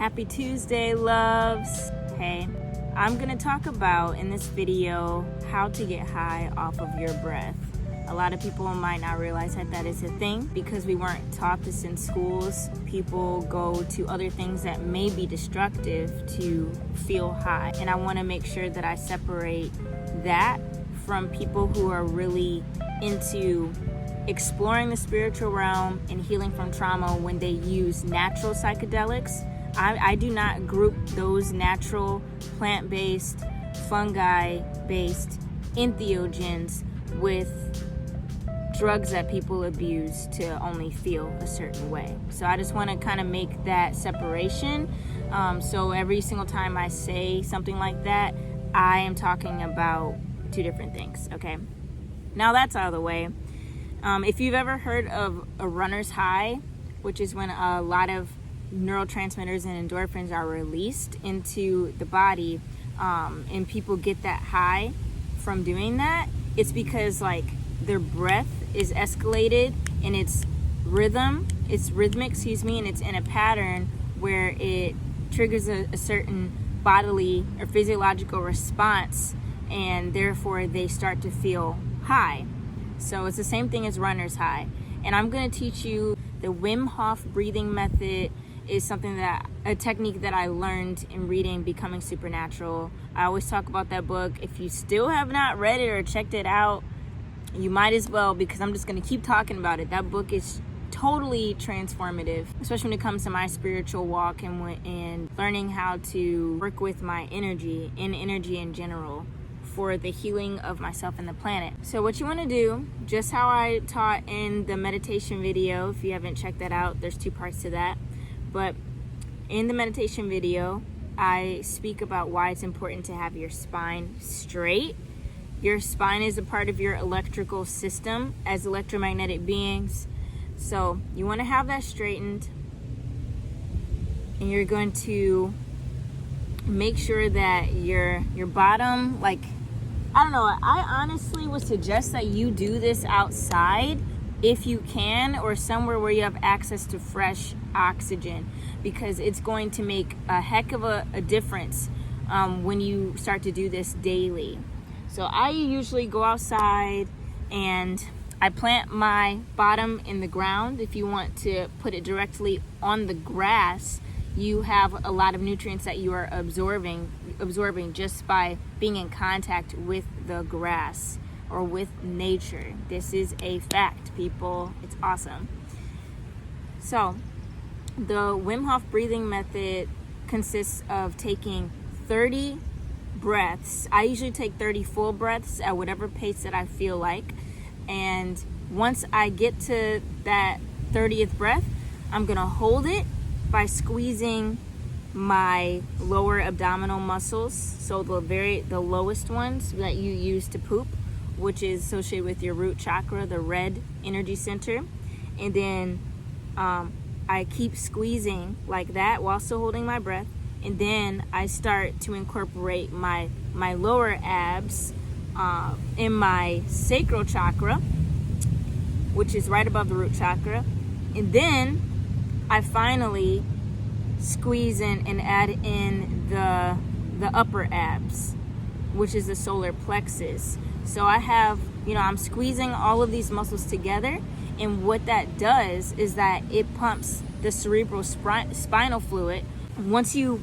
Happy Tuesday, loves. Hey, I'm gonna talk about in this video how to get high off of your breath. A lot of people might not realize that is a thing because we weren't taught this in schools. People go to other things that may be destructive to feel high. And I wanna make sure that I separate that from people who are really into exploring the spiritual realm and healing from trauma when they use natural psychedelics. I do not group those natural, plant-based, fungi-based entheogens with drugs that people abuse to only feel a certain way. So I just want to kind of make that separation. So every single time I say something like that, I am talking about two different things, okay? Now that's out of the way. If you've ever heard of a runner's high, which is when a lot of neurotransmitters and endorphins are released into the body, and people get that high from doing that, it's because like their breath is escalated and it's rhythmic, and it's in a pattern where it triggers a certain bodily or physiological response, and therefore they start to feel high. So it's the same thing as runner's high. And I'm going to teach you the Wim Hof breathing method. Is something a technique that I learned in reading Becoming Supernatural. I always talk about that book. If you still have not read it or checked it out, you might as well, because I'm just going to keep talking about it. That book is totally transformative, especially when it comes to my spiritual walk and learning how to work with my energy and energy in general for the healing of myself and the planet. So what you want to do, just how I taught in the meditation video, if you haven't checked that out, there's two parts to that. But in the meditation video, I speak about why it's important to have your spine straight. Your spine is a part of your electrical system as electromagnetic beings. So you want to have that straightened, and you're going to make sure that your bottom, like, I don't know, I honestly would suggest that you do this outside if you can, or somewhere where you have access to fresh oxygen, because it's going to make a heck of a difference when you start to do this daily. So I usually go outside and I plant my bottom in the ground. If you want to put it directly on the grass, you have a lot of nutrients that you are absorbing just by being in contact with the grass or with nature. This is a fact, people. It's awesome. So the Wim Hof breathing method consists of taking 30 breaths. I usually take 30 full breaths at whatever pace that I feel like. And once I get to that 30th breath, I'm gonna hold it by squeezing my lower abdominal muscles, so the lowest ones that you use to poop, which is associated with your root chakra, the red energy center. And then I keep squeezing like that while still holding my breath. And then I start to incorporate my lower abs in my sacral chakra, which is right above the root chakra. And then I finally squeeze in and add in the upper abs, which is the solar plexus. So I have, I'm squeezing all of these muscles together, and what that does is that it pumps the cerebral spinal fluid. Once you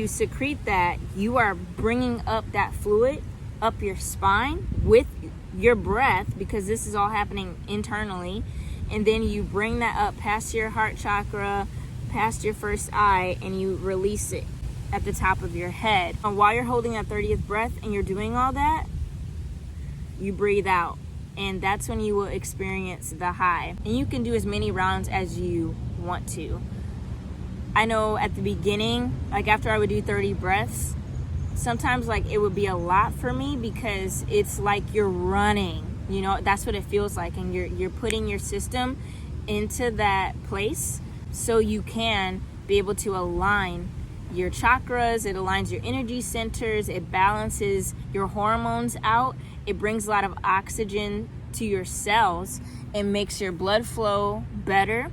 secrete that, you are bringing up that fluid up your spine with your breath, because this is all happening internally, and then you bring that up past your heart chakra, past your first eye, and you release it at the top of your head. And while you're holding that 30th breath and you're doing all that, you breathe out, and that's when you will experience the high. And you can do as many rounds as you want to. I know at the beginning, like after I would do 30 breaths, sometimes like it would be a lot for me, because it's like you're running, that's what it feels like, and you're putting your system into that place so you can be able to align your chakras. It aligns your energy centers, it balances your hormones out, it brings a lot of oxygen to your cells and makes your blood flow better,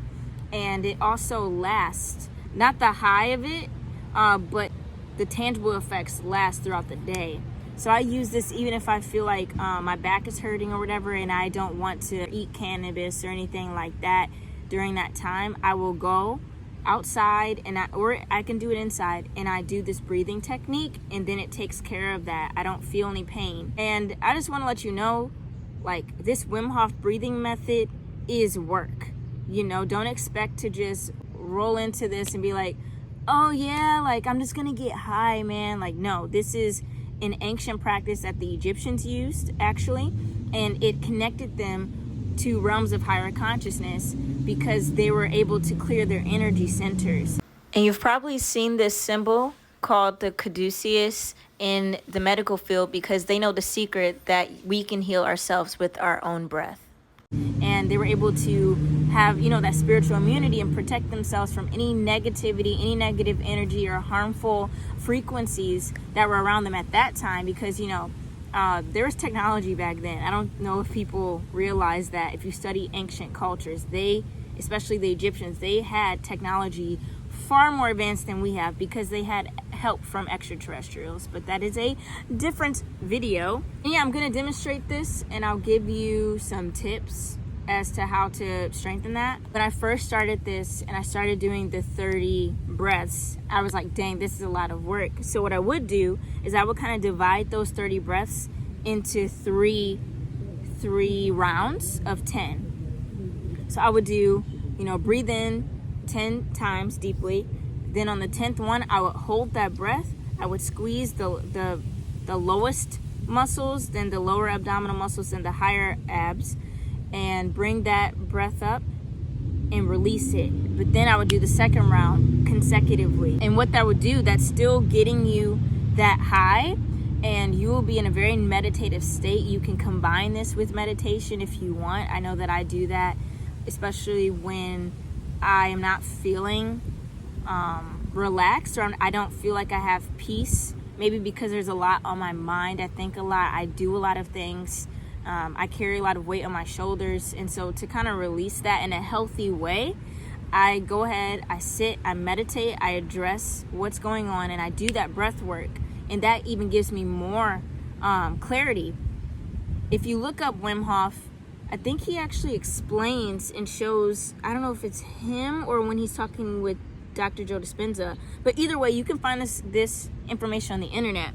and it also lasts not the high of it, but the tangible effects last throughout the day. So I use this even if I feel like my back is hurting or whatever, and I don't want to eat cannabis or anything like that during that time. I will go outside, or I can do it inside, and I do this breathing technique, and then it takes care of that. I don't feel any pain. And I just want to let you know, like, this Wim Hof breathing method is work. You know, don't expect to just roll into this and be like, oh yeah, like I'm just gonna get high, man. Like, no, this is an ancient practice that the Egyptians used, actually, and it connected them to realms of higher consciousness because they were able to clear their energy centers. And you've probably seen this symbol called the caduceus in the medical field because they know the secret that we can heal ourselves with our own breath. And they were able to have, you know, that spiritual immunity and protect themselves from any negativity, any negative energy or harmful frequencies that were around them at that time, because, you know, there was technology back then. I don't know if people realize that if you study ancient cultures, especially the Egyptians, they had technology far more advanced than we have because they had help from extraterrestrials. But that is a different video. And yeah, I'm going to demonstrate this and I'll give you some tips as to how to strengthen that. When I first started this and I started doing the 30 breaths, I was like, dang, this is a lot of work. So what I would do is I would kind of divide those 30 breaths into three rounds of 10. So I would do, you know, breathe in 10 times deeply. Then on the 10th one, I would hold that breath. I would squeeze the lowest muscles, then the lower abdominal muscles, and the higher abs, and bring that breath up and release it. But then I would do the second round consecutively. And what that would do, that's still getting you that high, and you will be in a very meditative state. You can combine this with meditation if you want. I know that I do that, especially when I am not feeling relaxed, or I don't feel like I have peace. Maybe because there's a lot on my mind. I think a lot. I do a lot of things. I carry a lot of weight on my shoulders. And so to kind of release that in a healthy way, I go ahead, I sit, I meditate, I address what's going on, and I do that breath work. And that even gives me more clarity. If you look up Wim Hof, I think he actually explains and shows, I don't know if it's him or when he's talking with Dr. Joe Dispenza, but either way, you can find this information on the internet.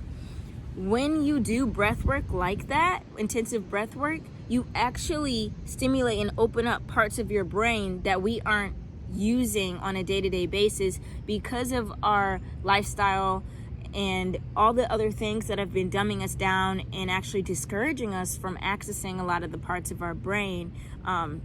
When you do breath work like that, intensive breath work, you actually stimulate and open up parts of your brain that we aren't using on a day-to-day basis because of our lifestyle and all the other things that have been dumbing us down and actually discouraging us from accessing a lot of the parts of our brain.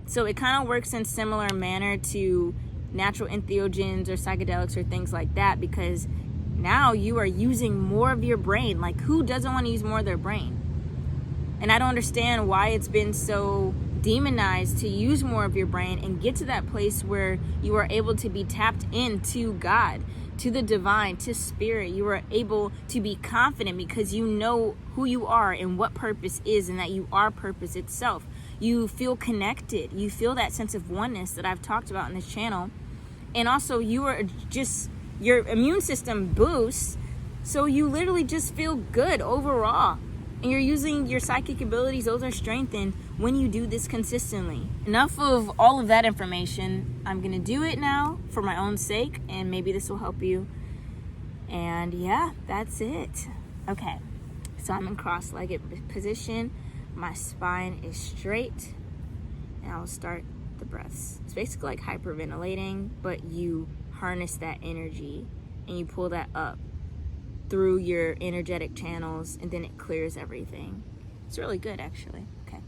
So it kind of works in similar manner to natural entheogens or psychedelics or things like that, because now you are using more of your brain. Like, who doesn't want to use more of their brain? And I don't understand why it's been so demonized to use more of your brain and get to that place where you are able to be tapped into God, to the divine, to spirit. You are able to be confident because you know who you are and what purpose is, and that you are purpose itself. You feel connected. You feel that sense of oneness that I've talked about in this channel. And also you are just, your immune system boosts, so you literally just feel good overall. And you're using your psychic abilities, those are strengthened when you do this consistently. Enough of all of that information. I'm gonna do it now for my own sake, and maybe this will help you. And yeah, that's it. Okay, so I'm in cross-legged position. My spine is straight, and I'll start the breaths. It's basically like hyperventilating, but you harness that energy and you pull that up through your energetic channels, and then it clears everything. It's really good, actually. Okay.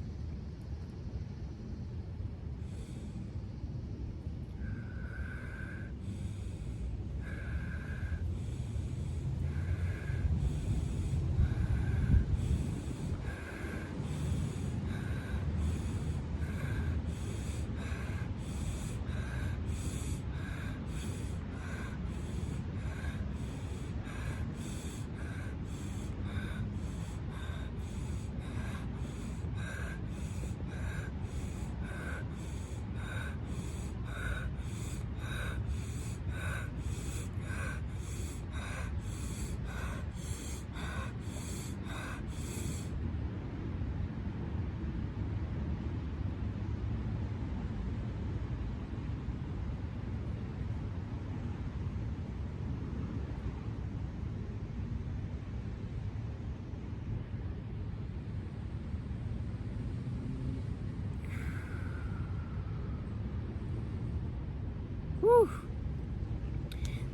Whew.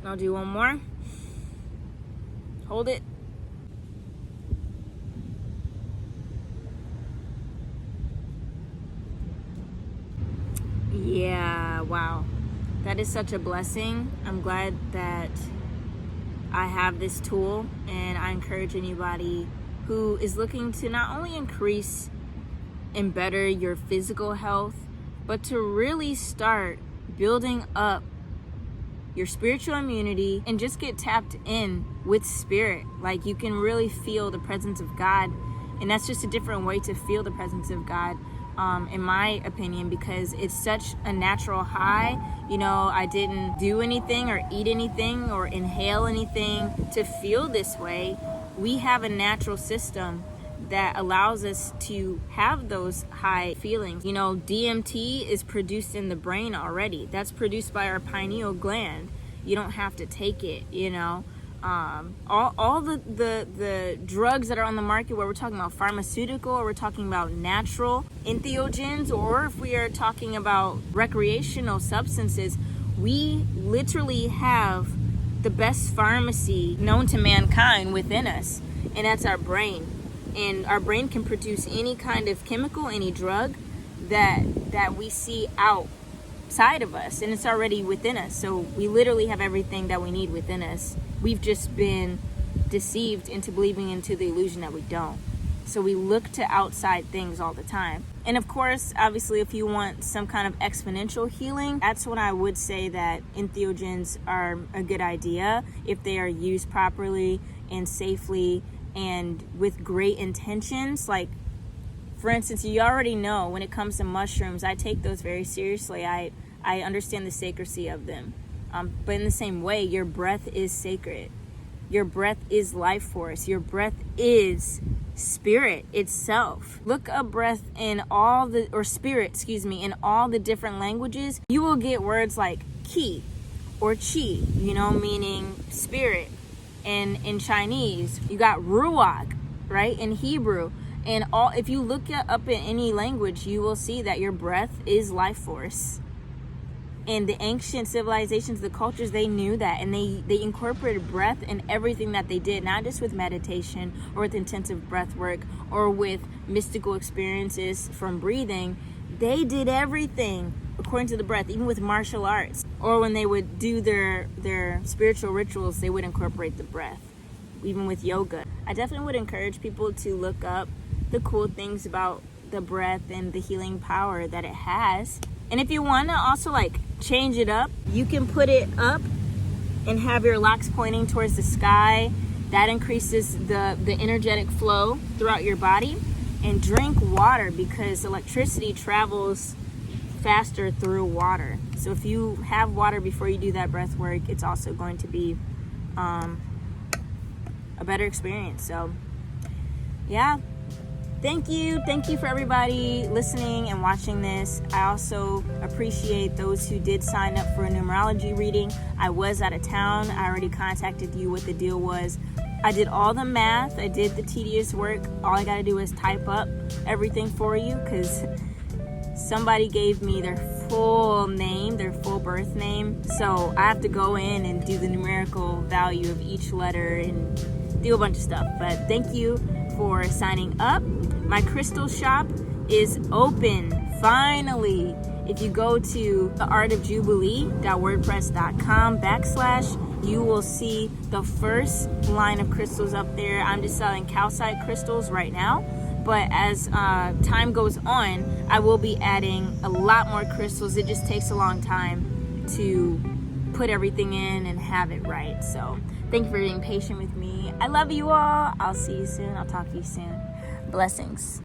And I'll do one more. Hold it. Yeah, wow. That is such a blessing. I'm glad that I have this tool, and I encourage anybody who is looking to not only increase and better your physical health, but to really start building up your spiritual immunity and just get tapped in with spirit. Like, you can really feel the presence of God, and that's just a different way to feel the presence of God, in my opinion, because it's such a natural high. You know, I didn't do anything or eat anything or inhale anything to feel this way. We have a natural system that allows us to have those high feelings. You know, DMT is produced in the brain already. That's produced by our pineal gland. You don't have to take it, you know. All the drugs that are on the market, where we're talking about pharmaceutical, or we're talking about natural entheogens, or if we are talking about recreational substances, we literally have the best pharmacy known to mankind within us, and that's our brain. And our brain can produce any kind of chemical, any drug that we see outside of us, and it's already within us. So we literally have everything that we need within us. We've just been deceived into believing into the illusion that we don't. So we look to outside things all the time. And of course, obviously, if you want some kind of exponential healing, that's when I would say that entheogens are a good idea if they are used properly and safely and with great intentions. Like, for instance, you already know when it comes to mushrooms, I take those very seriously. I understand the sacredcy of them. But in the same way, your breath is sacred. Your breath is life force. Your breath is spirit itself. Look up breath in all the, or spirit, excuse me, in all the different languages. You will get words like ki or chi, you know, meaning spirit. And in Chinese, you got ruach, right, in Hebrew. And all, if you look up in any language, you will see that your breath is life force. And the ancient civilizations, the cultures, they knew that, and they incorporated breath in everything that they did, not just with meditation or with intensive breath work or with mystical experiences from breathing. They did everything according to the breath, even with martial arts, or when they would do their spiritual rituals, they would incorporate the breath, even with yoga. I definitely would encourage people to look up the cool things about the breath and the healing power that it has. And if you want to also like change it up, you can put it up and have your locks pointing towards the sky. That increases the energetic flow throughout your body. And drink water, because electricity travels faster through water. So if you have water before you do that breath work, it's also going to be a better experience. So yeah, thank you for everybody listening and watching this. I also appreciate those who did sign up for a numerology reading. I was out of town. I already contacted you what the deal was. I did all the math. I did the tedious work. All I got to do is type up everything for you, because somebody gave me their full name, their full birth name. So I have to go in and do the numerical value of each letter and do a bunch of stuff. But thank you for signing up. My crystal shop is open, finally. If you go to theartofjubilee.wordpress.com/, you will see the first line of crystals up there. I'm just selling calcite crystals right now. But as time goes on, I will be adding a lot more crystals. It just takes a long time to put everything in and have it right. So thank you for being patient with me. I love you all. I'll see you soon. I'll talk to you soon. Blessings.